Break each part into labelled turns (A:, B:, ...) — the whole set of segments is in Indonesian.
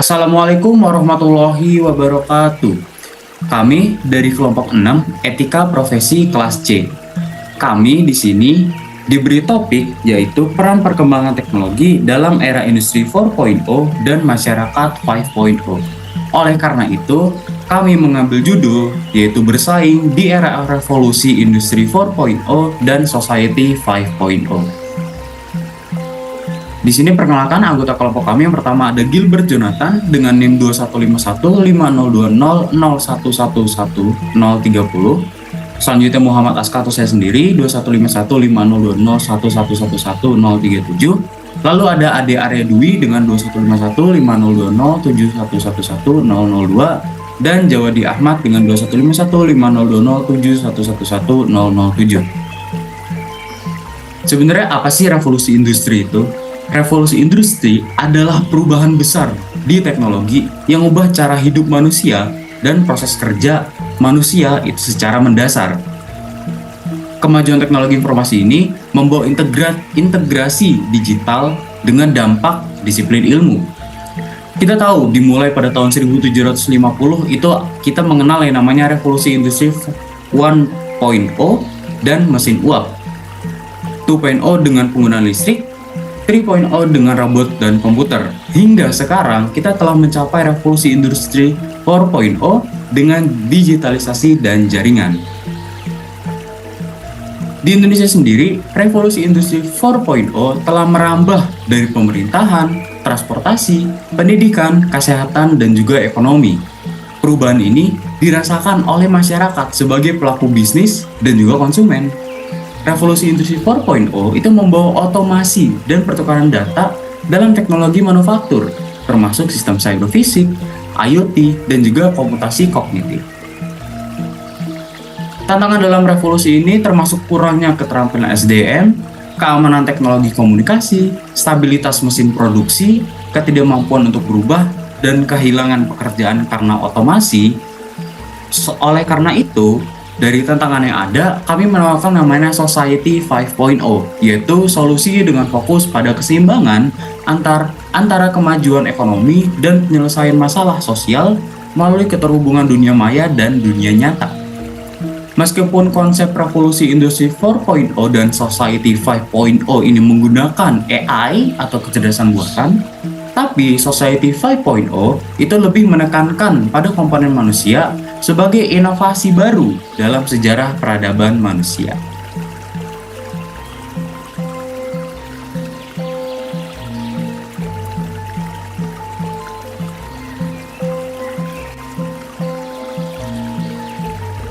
A: Assalamualaikum warahmatullahi wabarakatuh. Kami dari kelompok 6 Etika Profesi kelas C. Kami di sini diberi topik yaitu peran perkembangan teknologi dalam era industri 4.0 dan masyarakat 5.0. Oleh karena itu, kami mengambil judul yaitu bersaing di era revolusi industri 4.0 dan society 5.0. Di sini perkenalkan anggota kelompok kami. Yang pertama ada Gilbert Jonathan dengan NIM 21515020111030. Selanjutnya Muhammad Aska atau saya sendiri 21515020111037. Lalu ada Ade Arya Dwi dengan 21515020711002 dan Jawadi Ahmad dengan 21515020711007. Sebenarnya apa sih revolusi industri itu? Revolusi industri adalah perubahan besar di teknologi yang mengubah cara hidup manusia dan proses kerja manusia itu secara mendasar. Kemajuan teknologi informasi ini membawa integrasi digital dengan dampak disiplin ilmu. Kita tahu dimulai pada tahun 1750 itu kita mengenal yang namanya revolusi industri 1.0 dan mesin uap. 2.0 dengan penggunaan listrik, 3.0 dengan robot dan komputer. Hingga sekarang kita telah mencapai revolusi industri 4.0 dengan digitalisasi dan jaringan. Di Indonesia sendiri, revolusi industri 4.0 telah merambah dari pemerintahan, transportasi, pendidikan, kesehatan, dan juga ekonomi. Perubahan ini dirasakan oleh masyarakat sebagai pelaku bisnis dan juga konsumen. Revolusi industri 4.0 itu membawa otomasi dan pertukaran data dalam teknologi manufaktur, termasuk sistem cyberfisik, IoT, dan juga komputasi kognitif. Tantangan dalam revolusi ini termasuk kurangnya keterampilan SDM, keamanan teknologi komunikasi, stabilitas mesin produksi, ketidakmampuan untuk berubah, dan kehilangan pekerjaan karena otomasi. Oleh karena itu, dari tantangan yang ada, kami menawarkan namanya Society 5.0, yaitu solusi dengan fokus pada keseimbangan antara kemajuan ekonomi dan penyelesaian masalah sosial melalui keterhubungan dunia maya dan dunia nyata. Meskipun konsep revolusi industri 4.0 dan Society 5.0 ini menggunakan AI atau kecerdasan buatan, tapi Society 5.0 itu lebih menekankan pada komponen manusia sebagai inovasi baru dalam sejarah peradaban manusia.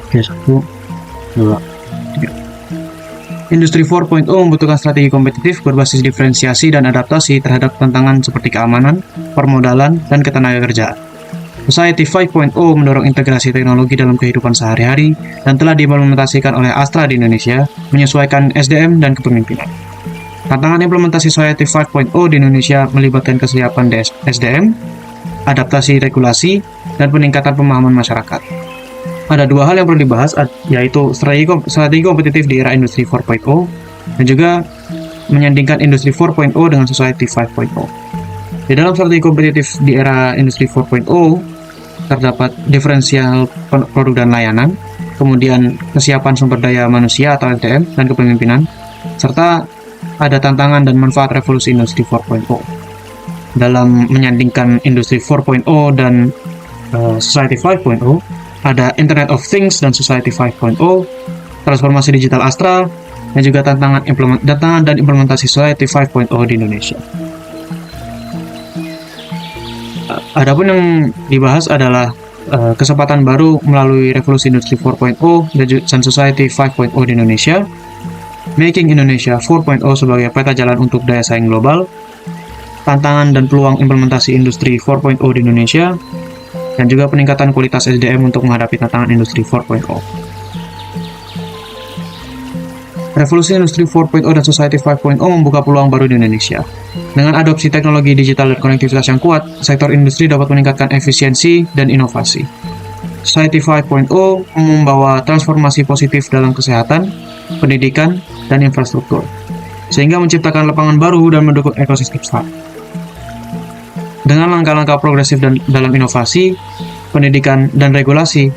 B: Oke, 1, 2, 3. Industri 4.0 membutuhkan strategi kompetitif berbasis diferensiasi dan adaptasi terhadap tantangan seperti keamanan, permodalan, dan ketenagakerjaan. Society 5.0 mendorong integrasi teknologi dalam kehidupan sehari-hari dan telah diimplementasikan oleh Astra di Indonesia, menyesuaikan SDM dan kepemimpinan. Tantangan implementasi Society 5.0 di Indonesia melibatkan kesiapan SDM, adaptasi regulasi, dan peningkatan pemahaman masyarakat. Ada dua hal yang perlu dibahas, yaitu strategi kompetitif di era industri 4.0 dan juga menyandingkan industri 4.0 dengan Society 5.0. Di dalam strategi kompetitif di era industri 4.0 terdapat diferensial produk dan layanan, kemudian kesiapan sumber daya manusia atau SDM dan kepemimpinan, serta ada tantangan dan manfaat revolusi industri 4.0. Dalam menyandingkan industri 4.0 dan Society 5.0, ada Internet of Things dan Society 5.0, transformasi digital Astra, dan juga tantangan dan implementasi Society 5.0 di Indonesia. Adapun yang dibahas adalah kesempatan baru melalui revolusi industri 4.0 dan Society 5.0 di Indonesia, Making Indonesia 4.0 sebagai peta jalan untuk daya saing global, tantangan dan peluang implementasi industri 4.0 di Indonesia, dan juga peningkatan kualitas SDM untuk menghadapi tantangan industri 4.0. Revolusi industri 4.0 dan Society 5.0 membuka peluang baru di Indonesia. Dengan adopsi teknologi digital dan konektivitas yang kuat, sektor industri dapat meningkatkan efisiensi dan inovasi. Society 5.0 membawa transformasi positif dalam kesehatan, pendidikan, dan infrastruktur, sehingga menciptakan lapangan baru dan mendukung ekosistem startup. Dengan langkah-langkah progresif dan dalam inovasi, pendidikan, dan regulasi,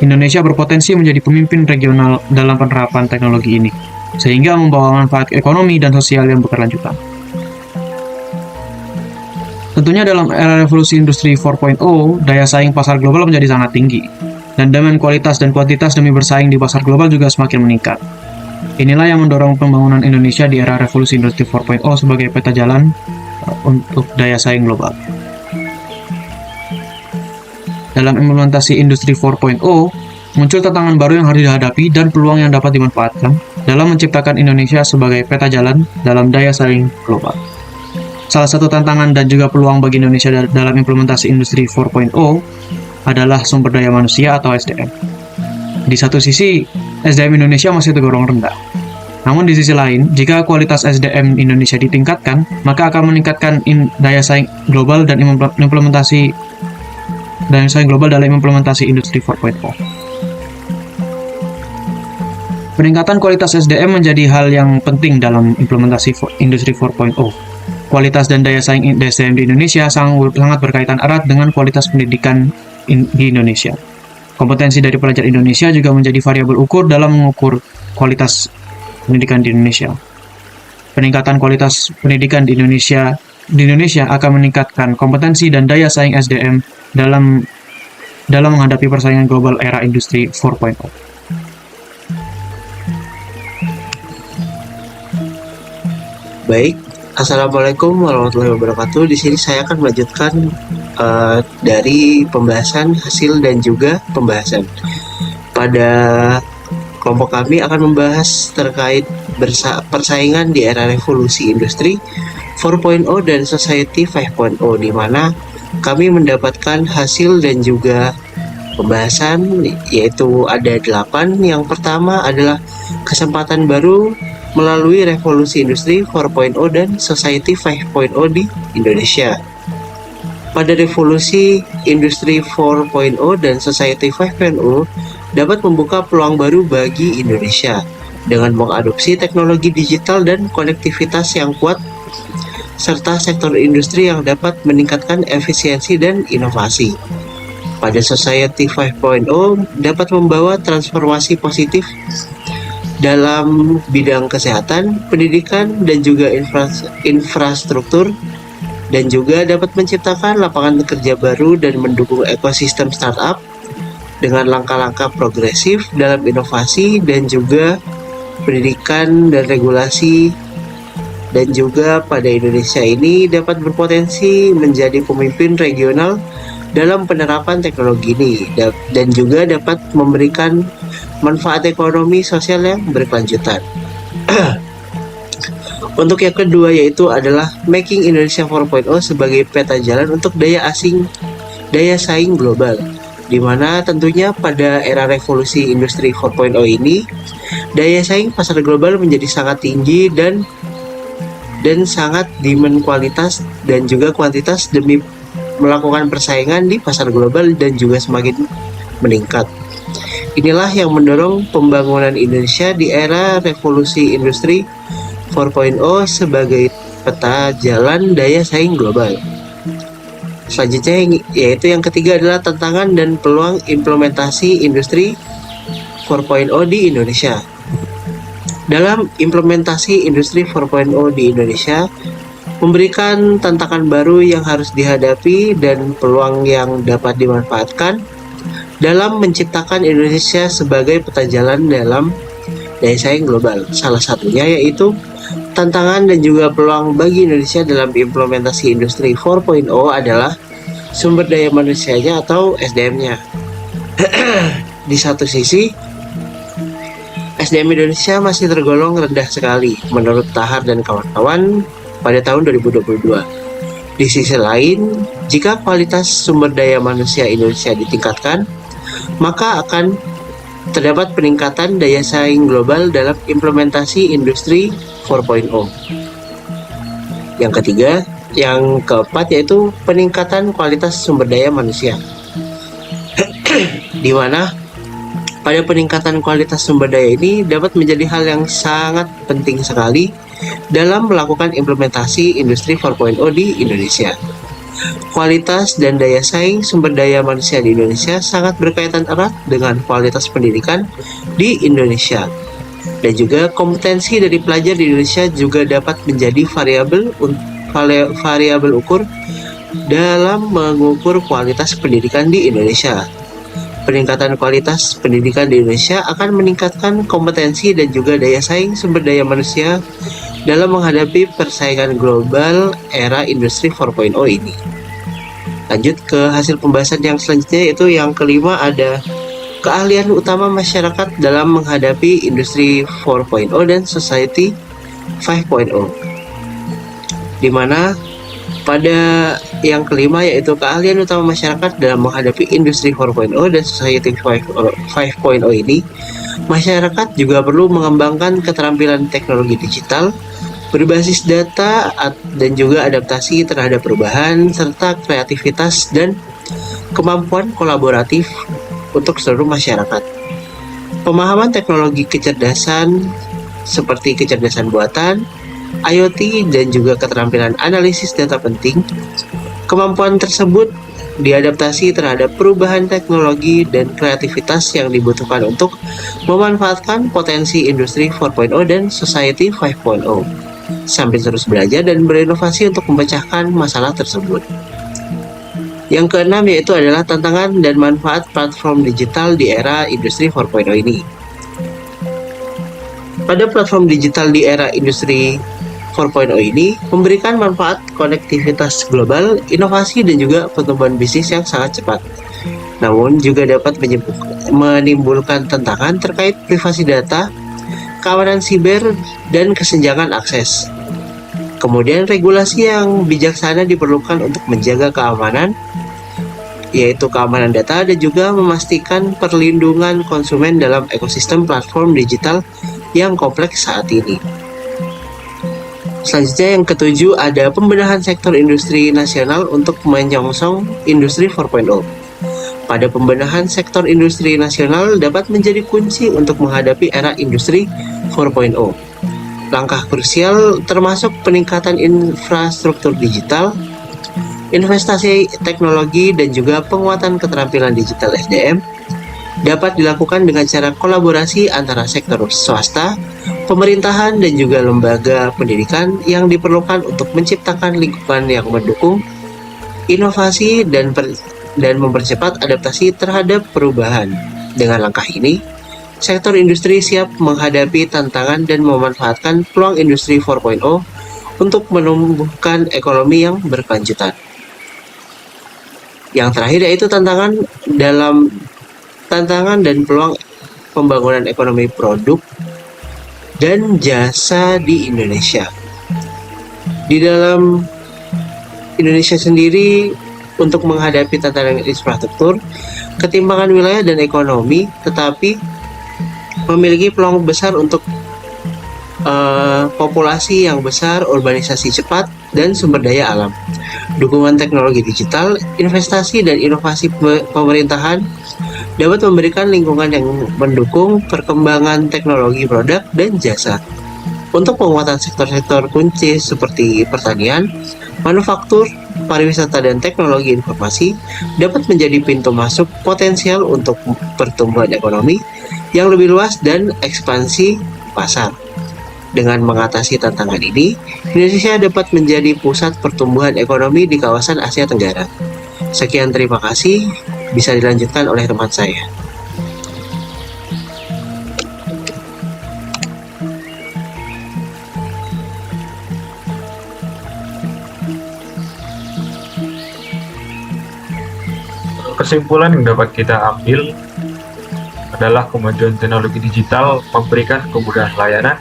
B: Indonesia berpotensi menjadi pemimpin regional dalam penerapan teknologi ini, sehingga membawa manfaat ekonomi dan sosial yang berkelanjutan. Tentunya dalam era revolusi industri 4.0, daya saing pasar global menjadi sangat tinggi, dan demand kualitas dan kuantitas demi bersaing di pasar global juga semakin meningkat. Inilah yang mendorong pembangunan Indonesia di era revolusi industri 4.0 sebagai peta jalan untuk daya saing global. Dalam implementasi industri 4.0, muncul tantangan baru yang harus dihadapi dan peluang yang dapat dimanfaatkan dalam menciptakan Indonesia sebagai peta jalan dalam daya saing global. Salah satu tantangan dan juga peluang bagi Indonesia dalam implementasi industri 4.0 adalah sumber daya manusia atau SDM. Di satu sisi, SDM Indonesia masih tergolong rendah. Namun di sisi lain, jika kualitas SDM Indonesia ditingkatkan, maka akan meningkatkan daya saing global dan implementasi daya saing global dalam implementasi industri 4.0. Peningkatan kualitas SDM menjadi hal yang penting dalam implementasi industri 4.0. Kualitas dan daya saing SDM di Indonesia sangat berkaitan erat dengan kualitas pendidikan di Indonesia. Kompetensi dari pelajar Indonesia juga menjadi variabel ukur dalam mengukur kualitas pendidikan di Indonesia. Peningkatan kualitas pendidikan di Indonesia akan meningkatkan kompetensi dan daya saing SDM dalam menghadapi persaingan global era industri 4.0.
C: Baik, Assalamualaikum warahmatullahi wabarakatuh. Di sini saya akan melanjutkan dari pembahasan hasil dan juga pembahasan. Pada kelompok kami akan membahas terkait persaingan di era revolusi industri 4.0 dan society 5.0, di mana kami mendapatkan hasil dan juga pembahasan, yaitu ada 8. Yang pertama adalah kesempatan baru melalui revolusi industri 4.0 dan society 5.0 di Indonesia. Pada revolusi industri 4.0 dan society 5.0 dapat membuka peluang baru bagi Indonesia dengan mengadopsi teknologi digital dan konektivitas yang kuat, serta sektor industri yang dapat meningkatkan efisiensi dan inovasi. Pada Society 5.0 dapat membawa transformasi positif dalam bidang kesehatan, pendidikan, dan juga infrastruktur, dan juga dapat menciptakan lapangan kerja baru dan mendukung ekosistem startup dengan langkah-langkah progresif dalam inovasi dan juga pendidikan dan regulasi. Dan juga pada Indonesia ini dapat berpotensi menjadi pemimpin regional dalam penerapan teknologi ini, dan juga dapat memberikan manfaat ekonomi sosial yang berkelanjutan. Untuk yang kedua yaitu adalah Making Indonesia 4.0 sebagai peta jalan untuk daya saing global, di mana tentunya pada era revolusi industri 4.0 ini daya saing pasar global menjadi sangat tinggi dan sangat demand kualitas dan juga kuantitas demi melakukan persaingan di pasar global dan juga semakin meningkat. Inilah yang mendorong pembangunan Indonesia di era revolusi industri 4.0 sebagai peta jalan daya saing global. Selanjutnya yaitu yang ketiga adalah tantangan dan peluang implementasi industri 4.0 di Indonesia. Dalam implementasi industri 4.0 di Indonesia memberikan tantangan baru yang harus dihadapi dan peluang yang dapat dimanfaatkan dalam menciptakan Indonesia sebagai peta jalan dalam daya saing global. Salah satunya yaitu tantangan dan juga peluang bagi Indonesia dalam implementasi industri 4.0 adalah sumber daya manusianya atau SDM-nya. Di satu sisi, SDM Indonesia masih tergolong rendah sekali menurut Tahar dan kawan-kawan pada tahun 2022. Di sisi lain, jika kualitas sumber daya manusia Indonesia ditingkatkan, maka akan terdapat peningkatan daya saing global dalam implementasi industri 4.0. Yang keempat yaitu peningkatan kualitas sumber daya manusia. Di mana pada peningkatan kualitas sumber daya ini dapat menjadi hal yang sangat penting sekali dalam melakukan implementasi industri 4.0 di Indonesia. Kualitas dan daya saing sumber daya manusia di Indonesia sangat berkaitan erat dengan kualitas pendidikan di Indonesia. Dan juga kompetensi dari pelajar di Indonesia juga dapat menjadi variabel ukur dalam mengukur kualitas pendidikan di Indonesia. Peningkatan kualitas pendidikan di Indonesia akan meningkatkan kompetensi dan juga daya saing sumber daya manusia dalam menghadapi persaingan global era industri 4.0 ini. Lanjut ke hasil pembahasan yang selanjutnya, yaitu yang kelima ada keahlian utama masyarakat dalam menghadapi industri 4.0 dan society 5.0. Di mana pada yang kelima yaitu keahlian utama masyarakat dalam menghadapi industri 4.0 dan society 5.0 ini, masyarakat juga perlu mengembangkan keterampilan teknologi digital berbasis data dan juga adaptasi terhadap perubahan serta kreativitas dan kemampuan kolaboratif untuk seluruh masyarakat. Pemahaman teknologi kecerdasan seperti kecerdasan buatan, IoT, dan juga keterampilan analisis data penting. Kemampuan tersebut diadaptasi terhadap perubahan teknologi dan kreativitas yang dibutuhkan untuk memanfaatkan potensi industri 4.0 dan society 5.0 sambil terus belajar dan berinovasi untuk memecahkan masalah tersebut. Yang keenam yaitu adalah tantangan dan manfaat platform digital di era industri 4.0 ini. Pada platform digital di era industri 4.0 ini memberikan manfaat konektivitas global, inovasi, dan juga pertumbuhan bisnis yang sangat cepat. Namun juga dapat menimbulkan tantangan terkait privasi data, keamanan siber, dan kesenjangan akses. Kemudian regulasi yang bijaksana diperlukan untuk menjaga keamanan, yaitu keamanan data dan juga memastikan perlindungan konsumen dalam ekosistem platform digital yang kompleks saat ini. Selanjutnya yang ketujuh ada pembenahan sektor industri nasional untuk menyongsong industri 4.0. Pada pembenahan sektor industri nasional dapat menjadi kunci untuk menghadapi era industri 4.0. Langkah krusial termasuk peningkatan infrastruktur digital, investasi teknologi, dan juga penguatan keterampilan digital SDM dapat dilakukan dengan cara kolaborasi antara sektor swasta, pemerintahan, dan juga lembaga pendidikan yang diperlukan untuk menciptakan lingkungan yang mendukung inovasi dan mempercepat adaptasi terhadap perubahan. Dengan langkah ini, sektor industri siap menghadapi tantangan dan memanfaatkan peluang industri 4.0 untuk menumbuhkan ekonomi yang berkelanjutan. Yang terakhir yaitu tantangan dan peluang pembangunan ekonomi produk dan jasa di Indonesia. Di dalam Indonesia sendiri, untuk menghadapi tantangan infrastruktur, ketimpangan wilayah dan ekonomi, tetapi memiliki peluang besar untuk populasi yang besar, urbanisasi cepat, dan sumber daya alam. Dukungan teknologi digital, investasi, dan inovasi pemerintahan dapat memberikan lingkungan yang mendukung perkembangan teknologi produk dan jasa. Untuk penguatan sektor-sektor kunci seperti pertanian, manufaktur, pariwisata, dan teknologi informasi dapat menjadi pintu masuk potensial untuk pertumbuhan ekonomi yang lebih luas dan ekspansi pasar. Dengan mengatasi tantangan ini, Indonesia dapat menjadi pusat pertumbuhan ekonomi di kawasan Asia Tenggara. Sekian, terima kasih. Bisa dilanjutkan oleh teman saya.
D: Kesimpulan yang dapat kita ambil adalah kemajuan teknologi digital memberikan kemudahan layanan,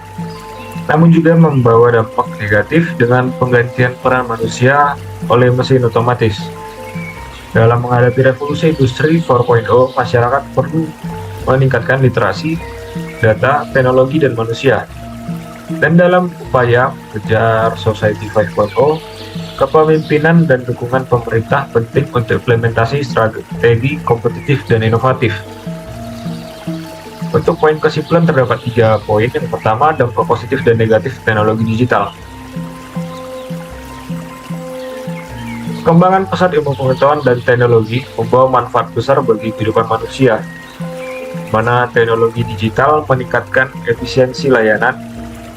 D: namun juga membawa dampak negatif dengan penggantian peran manusia oleh mesin otomatis. Dalam menghadapi revolusi industri 4.0, masyarakat perlu meningkatkan literasi, data, teknologi, dan manusia. Dan dalam upaya mengejar Society 5.0, kepemimpinan dan dukungan pemerintah penting untuk implementasi strategi kompetitif dan inovatif. Untuk poin kesimpulan terdapat 3 poin. Yang pertama, dampak positif dan negatif teknologi digital. Perkembangan pesat ilmu pengetahuan dan teknologi membawa manfaat besar bagi kehidupan manusia, di mana teknologi digital meningkatkan efisiensi layanan,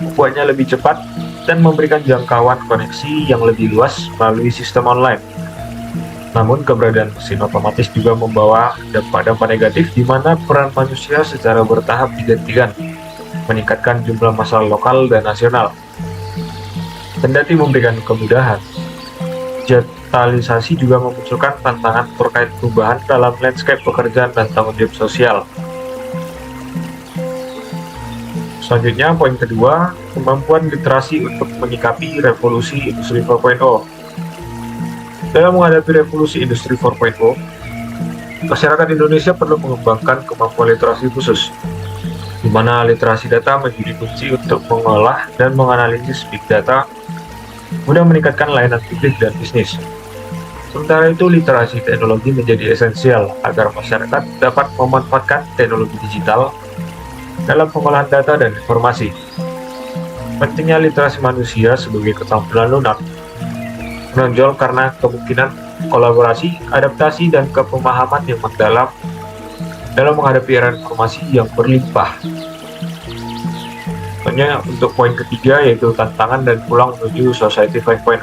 D: membuatnya lebih cepat, dan memberikan jangkauan koneksi yang lebih luas melalui sistem online. Namun, keberadaan mesin otomatis juga membawa dampak-dampak negatif di mana peran manusia secara bertahap digantikan, meningkatkan jumlah masalah lokal dan nasional. Kendati memberikan kemudahan, digitalisasi juga memunculkan tantangan terkait perubahan dalam landscape pekerjaan dan tanggung jawab sosial. Selanjutnya, poin kedua, kemampuan literasi untuk menyikapi revolusi industri 4.0. Dalam menghadapi revolusi industri 4.0, masyarakat Indonesia perlu mengembangkan kemampuan literasi khusus, di mana literasi data menjadi kunci untuk mengolah dan menganalisis big data, guna meningkatkan layanan publik dan bisnis. Sementara itu, literasi teknologi menjadi esensial agar masyarakat dapat memanfaatkan teknologi digital dalam pengolahan data dan informasi. Pentingnya literasi manusia sebagai keterampilan lunak menonjol karena kemungkinan kolaborasi, adaptasi, dan kepemahaman yang mendalam dalam menghadapi era informasi yang berlimpah. Selanjutnya, untuk poin ketiga yaitu tantangan dan peluang menuju Society 5.0.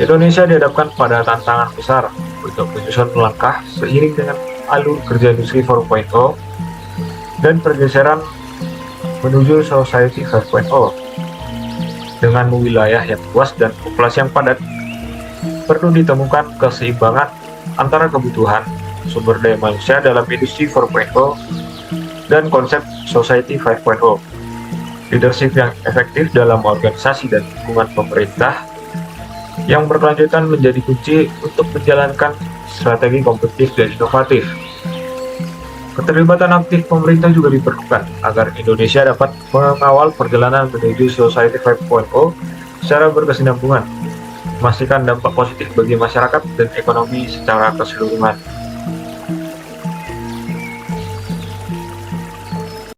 D: Indonesia dihadapkan pada tantangan besar untuk menyusun langkah seiring dengan alur kerja industri 4.0 dan pergeseran menuju Society 5.0. Dengan wilayah yang luas dan populasi yang padat, perlu ditemukan keseimbangan antara kebutuhan sumber daya manusia dalam industri 4.0 dan konsep Society 5.0. Leadership yang efektif dalam organisasi dan lingkungan pemerintah yang berkelanjutan menjadi kunci untuk menjalankan strategi kompetitif dan inovatif. Keterlibatan aktif pemerintah juga diperlukan agar Indonesia dapat mengawal perjalanan menuju Society 5.0 secara berkesinambungan, memastikan dampak positif bagi masyarakat dan ekonomi secara keseluruhan.